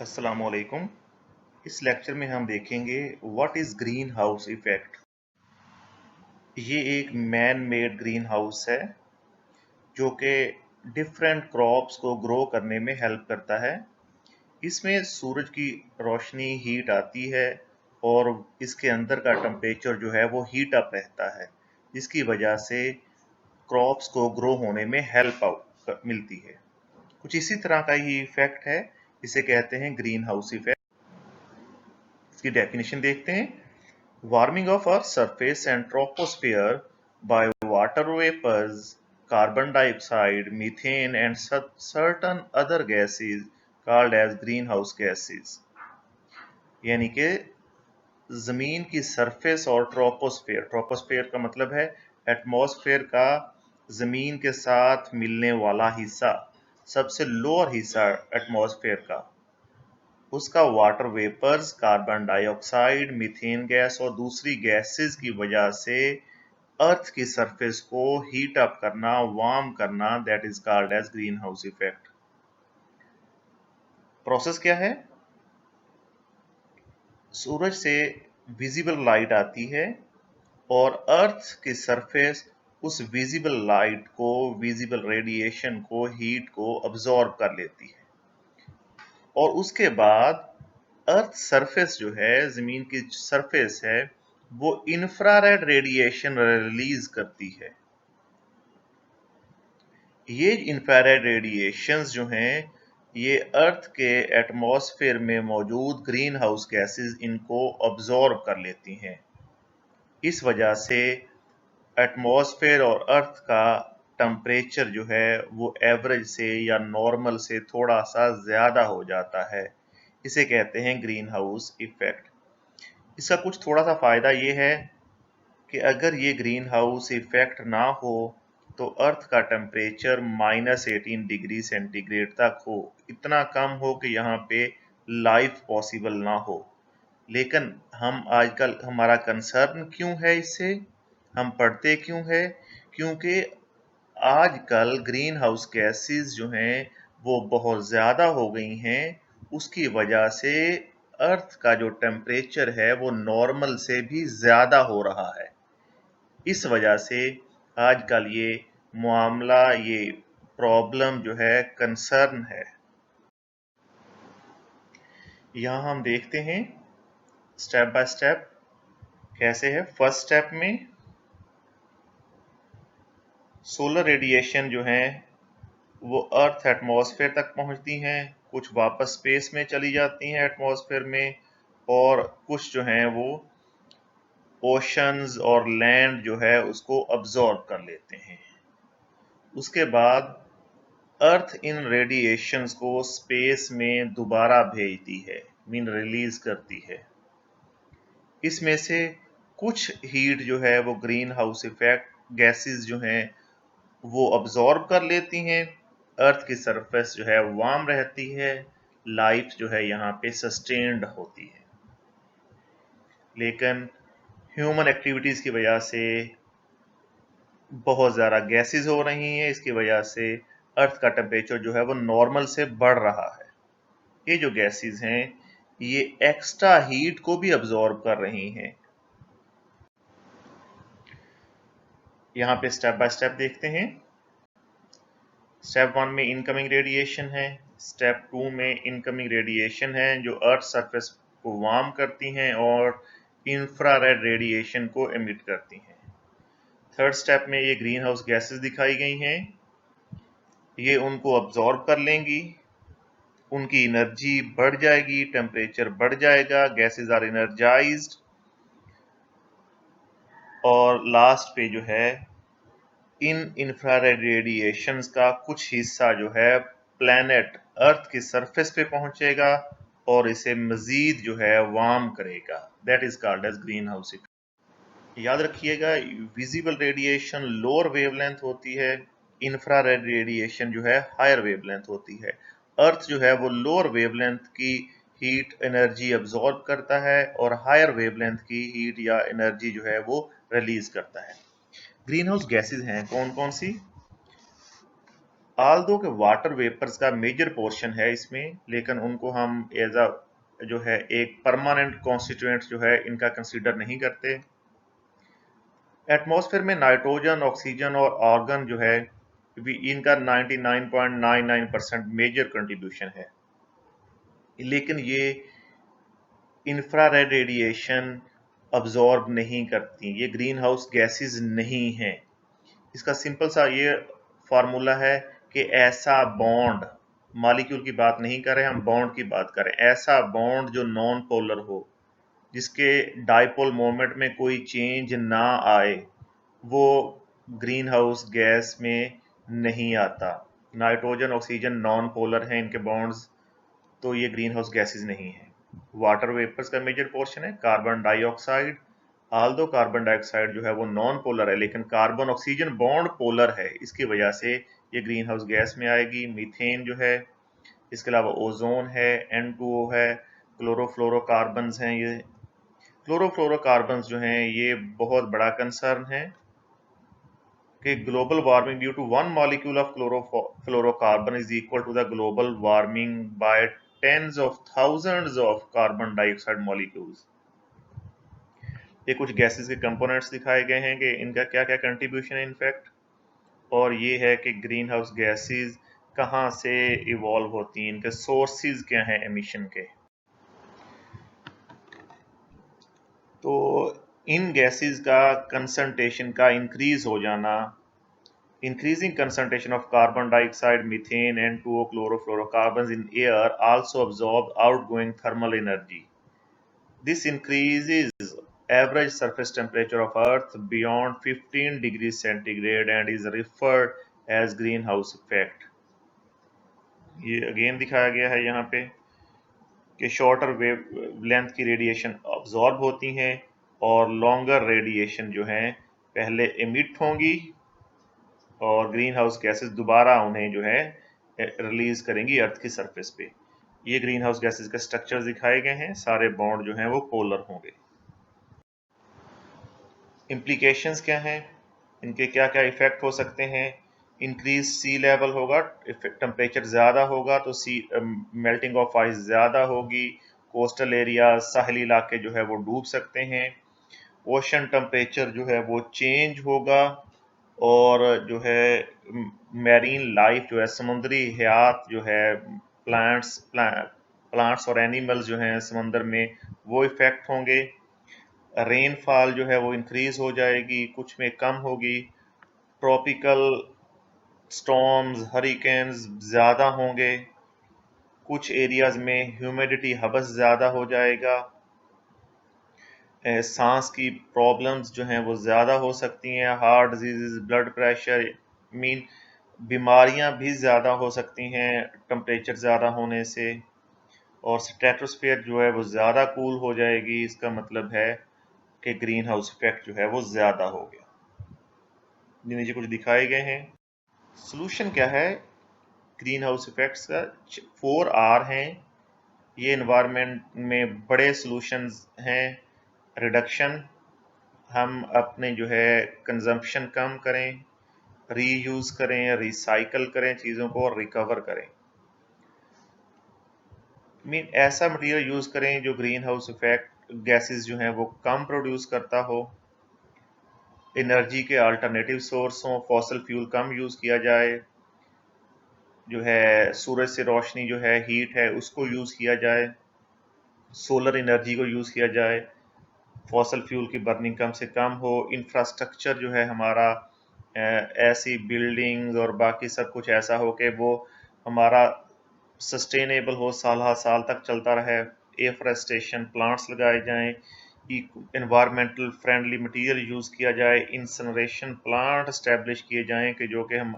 अस्सलामुअलैकुम। इस लेक्चर में हम देखेंगे what is green house effect. ये एक मैन मेड ग्रीन हाउस है जो कि डिफरेंट क्रॉप्स को ग्रो करने में हेल्प करता है। इसमें सूरज की रोशनी हीट आती है और इसके अंदर का टेम्परेचर जो है वो हीट अप रहता है, जिसकी वजह से क्रॉप्स को ग्रो होने में हेल्प आउट मिलती है। कुछ इसी तरह का ही इफ़ेक्ट है, इसे कहते हैं ग्रीन हाउस इफ़ेक्ट। इसकी डेफिनेशन देखते हैं। Warming of Earth's surface and troposphere by water vapors, carbon dioxide, methane, and certain other gases called as greenhouse gases। यानी कि जमीन की सरफेस और ट्रोपोस्फेयर, ट्रोपोस्फेयर का मतलब है एटमॉस्फेयर का जमीन के साथ मिलने वाला हिस्सा, सबसे लोअर हिस्सा एटमॉस्फेयर का, उसका water vapours, carbon dioxide, methane gas और दूसरी गैसेस की वजह से अर्थ की सरफेस को हीट अप करना, वार्म करना, that is called as greenhouse effect. Process क्या है? सूरज से विजिबल लाइट आती है और अर्थ की सरफेस उस विजिबल लाइट को, विजिबल रेडिएशन को, हीट को अब्सॉर्ब कर लेती है और उसके बाद अर्थ सरफेस जो है, जमीन की सरफेस है, वो इंफ्रारेड रेडिएशन रिलीज करती है। ये इंफ्रारेड रेडिएशंस जो हैं, ये अर्थ के एटमॉस्फेयर में मौजूद ग्रीन हाउस गैसेस इनको अब्सॉर्ब कर लेती हैं। इस वजह से एटमॉस्फेयर और अर्थ का टेम्परेचर जो है वो एवरेज से या नॉर्मल से थोड़ा सा ज़्यादा हो जाता है। इसे कहते हैं ग्रीन हाउस इफेक्ट। इसका कुछ थोड़ा सा फ़ायदा ये है कि अगर ये ग्रीन हाउस इफेक्ट ना हो तो अर्थ का टेम्परेचर -18 डिग्री सेंटीग्रेड तक हो, इतना कम हो कि यहाँ पे लाइफ पॉसिबल ना हो। लेकिन हम आजकल, हमारा कंसर्न क्यों है इससे, हम पढ़ते क्यों है? क्योंकि आजकल ग्रीन हाउस गैसेस जो हैं वो बहुत ज़्यादा हो गई हैं। उसकी वजह से अर्थ का जो टेम्परेचर है वो नॉर्मल से भी ज़्यादा हो रहा है। इस वजह से आजकल ये मामला, ये प्रॉब्लम जो है, कंसर्न है। यहाँ हम देखते हैं स्टेप बाय स्टेप कैसे है। फर्स्ट स्टेप में सोलर रेडिएशन जो है वो अर्थ एटमॉस्फेयर तक पहुंचती हैं, कुछ वापस स्पेस में चली जाती हैं एटमॉस्फेयर में, और कुछ जो हैं वो ओशंस और लैंड जो है उसको अब्जॉर्ब कर लेते हैं। उसके बाद अर्थ इन रेडिएशंस को स्पेस में दोबारा भेजती है, मीन रिलीज करती है। इसमें से कुछ हीट जो है वो ग्रीन हाउस इफेक्ट गैसेस जो हैं वो अब्जॉर्ब कर लेती हैं, अर्थ की सरफेस जो है वार्म रहती है, लाइफ जो है यहाँ पे सस्टेन्ड होती है। लेकिन ह्यूमन एक्टिविटीज़ की वजह से बहुत ज़्यादा गैसेस हो रही हैं, इसकी वजह से अर्थ का टेम्परेचर जो है वो नॉर्मल से बढ़ रहा है। ये जो गैसेस हैं ये एक्स्ट्रा हीट को भी अब्जॉर्ब कर रही हैं। यहाँ पे स्टेप बाय स्टेप देखते हैं। स्टेप 1 में इनकमिंग रेडिएशन है, स्टेप 2 में इनकमिंग रेडिएशन है जो अर्थ सरफेस को वार्म करती हैं और इंफ्रारेड रेडिएशन को एमिट करती हैं। थर्ड स्टेप में ये ग्रीन हाउस गैसेस दिखाई गई हैं, ये उनको अब्जॉर्ब कर लेंगी, उनकी एनर्जी बढ़ जाएगी, टेम्परेचर बढ़ जाएगा, गैसेस आर एनर्जाइज्ड, और लास्ट पे जो है इन इंफ्रारेड रेडिएशंस का कुछ हिस्सा जो है प्लैनेट अर्थ की सरफेस पे पहुंचेगा और इसे मजीद जो है वार्म करेगा। That is called as greenhouse effect. याद रखिएगा, विजिबल रेडिएशन लोअर वेवलेंथ होती है, इंफ्रारेड रेडिएशन जो है हायर वेवलेंथ होती है। अर्थ जो है वो लोअर वेवलेंथ की हीट एनर्जी अब्जॉर्ब करता है और हायर वेवलेंथ की हीट या एनर्जी जो है वो रिलीज करता है। ग्रीन हाउस गैसेज हैं कौन कौन सी? आल्दो के वाटर वेपर्स का मेजर पोर्शन है इसमें, लेकिन उनको हम एज अ जो है एक परमानेंट कॉन्स्टिट्यूएंट जो है इनका कंसीडर नहीं करते। एटमॉस्फेयर में नाइट्रोजन, ऑक्सीजन और आर्गन जो है इनका 99.99% मेजर कंट्रीब्यूशन है, लेकिन ये इंफ्रारेड रेडिएशन अब्जॉर्ब नहीं करती, ये ग्रीन हाउस गैसेज नहीं हैं। इसका सिंपल सा ये फार्मूला है कि ऐसा बॉन्ड, मॉलिक्यूल की बात नहीं कर रहे हम, बॉन्ड की बात करें, ऐसा बॉन्ड जो नॉन पोलर हो, जिसके डाइपोल मोमेंट में कोई चेंज ना आए, वो ग्रीन हाउस गैस में नहीं आता। नाइट्रोजन ऑक्सीजन नॉन पोलर हैं इनके बॉन्ड्स, तो ये ग्रीन हाउस गैसेज नहीं है। वाटर वेपर्स का मेजर पोर्शन है carbon dioxide, Aldous carbon dioxide जो है वो नॉन पोलर है, लेकिन कार्बन ऑक्सीजन बॉन्ड पोलर है, इसकी वजह से ये ग्रीन हाउस गैस में आएगी। मीथेन जो है, इसके अलावा ओजोन है, N2O है, क्लोरोफ्लोरोकार्बन्स हैं। ये क्लोरोफ्लोरोकार्बन्स जो हैं ये बहुत बड़ा कंसर्न है कि global warming due to one molecule of chlorofluorocarbon is equal to the global warming by tens of thousands of carbon dioxide molecules. ये कुछ गैसेस के कंपोनेंट्स दिखाए गए हैं कि इनका क्या क्या कंट्रीब्यूशन है इनफैक्ट, और ये है कि ग्रीन हाउस गैसेस कहाँ से इवॉल्व होती हैं, इनके सोर्सेज क्या हैं एमिशन के। तो इन गैसेस का कंसंट्रेशन का इंक्रीज हो जाना, increasing concentration of carbon dioxide, methane, N2O, chlorofluorocarbons in air also absorb outgoing thermal energy. This increases average surface temperature of Earth beyond 15 degrees centigrade and is referred as greenhouse effect. ये again दिखाया गया है यहाँ पे कि shorter wave length की radiation absorb होती हैं और लॉन्गर रेडिएशन जो हैं पहले एमिट होंगी और ग्रीन हाउस गैसेस दोबारा उन्हें जो है रिलीज करेंगी अर्थ की सरफेस पे। ये ग्रीन हाउस गैसेस के स्ट्रक्चर्स दिखाए गए हैं, सारे बॉन्ड जो हैं वो पोलर होंगे। इम्प्लीकेशंस क्या हैं, इनके क्या क्या इफेक्ट हो सकते हैं। इंक्रीज सी लेवल होगा, टेम्परेचर ज़्यादा होगा तो सी मेल्टिंग ऑफ आइस ज़्यादा होगी, कोस्टल एरिया साहली इलाके जो है वो डूब सकते हैं। ओशन टेम्परेचर जो है वो चेंज होगा और जो है मैरीन लाइफ जो है, समुद्री हयात जो है, प्लांट्स और एनिमल्स जो हैं समंदर में, वो इफेक्ट होंगे। रेनफॉल जो है वो इंक्रीज हो जाएगी, कुछ में कम होगी। ट्रॉपिकल स्टॉर्म्स, हरिकेन्स ज़्यादा होंगे। कुछ एरियाज में ह्यूमिडिटी हबस ज़्यादा हो जाएगा। सांस की प्रॉब्लम्स जो हैं वो ज़्यादा हो सकती हैं, heart disease, blood pressure, mean बीमारियां भी ज़्यादा हो सकती हैं टेम्परेचर ज़्यादा होने से। और स्ट्रेटोस्फीयर जो है वो ज़्यादा कूल हो जाएगी, इसका मतलब है कि ग्रीन हाउस इफेक्ट जो है वो ज़्यादा हो गया। नीचे कुछ दिखाए गए हैं। सोल्यूशन क्या है ग्रीन हाउस इफेक्ट्स का? 4R हैं ये, एनवायरनमेंट में बड़े सोल्यूशंस हैं। रिडक्शन, हम अपने जो है कंजम्पशन कम करें, रीयूज़ करें, रिसाइकल करें चीज़ों को और रिकवर करें। मीन ऐसा मटेरियल यूज़ करें जो ग्रीन हाउस इफेक्ट गैसेस जो हैं वो कम प्रोड्यूस करता हो। एनर्जी के अल्टरनेटिव सोर्स हों, फॉसल फ्यूल कम यूज़ किया जाए, जो है सूरज से रोशनी जो है, हीट है, उसको यूज़ किया जाए, सोलर एनर्जी को यूज़ किया जाए, फॉसल फ्यूल की बर्निंग कम से कम हो। इंफ्रास्ट्रक्चर जो है हमारा ऐसी बिल्डिंग्स और बाकी सब कुछ ऐसा हो कि वो हमारा सस्टेनेबल हो, साल हर साल तक चलता रहे। एफरेस्टेशन, प्लांट्स लगाए जाएं, इन्वायरमेंटल फ्रेंडली मटेरियल यूज़ किया जाए, इंसनरेशन प्लांट इस्टेब्लिश किए जाएं कि जो कि हम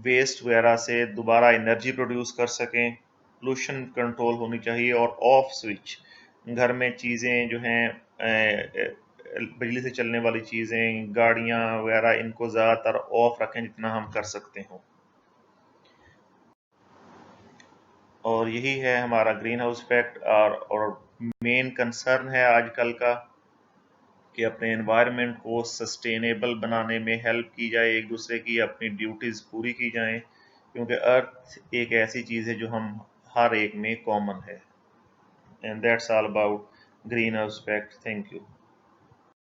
वेस्ट वगैरह से दोबारा एनर्जी प्रोड्यूस कर सकें। पोल्यूशन कंट्रोल होनी चाहिए। और ऑफ स्विच, घर में चीज़ें जो हैं बिजली से चलने वाली चीज़ें, गाड़ियाँ वगैरह, इनको ज़्यादातर ऑफ रखें जितना हम कर सकते हों। और यही है हमारा ग्रीन हाउस इफेक्ट और मेन कंसर्न है आजकल का। कि अपने एनवायरनमेंट को सस्टेनेबल बनाने में हेल्प की जाए, एक दूसरे की अपनी ड्यूटीज़ पूरी की जाएं, क्योंकि अर्थ एक ऐसी चीज़ है जो हम हर एक में कॉमन है। And that's all about green house effect. Thank you.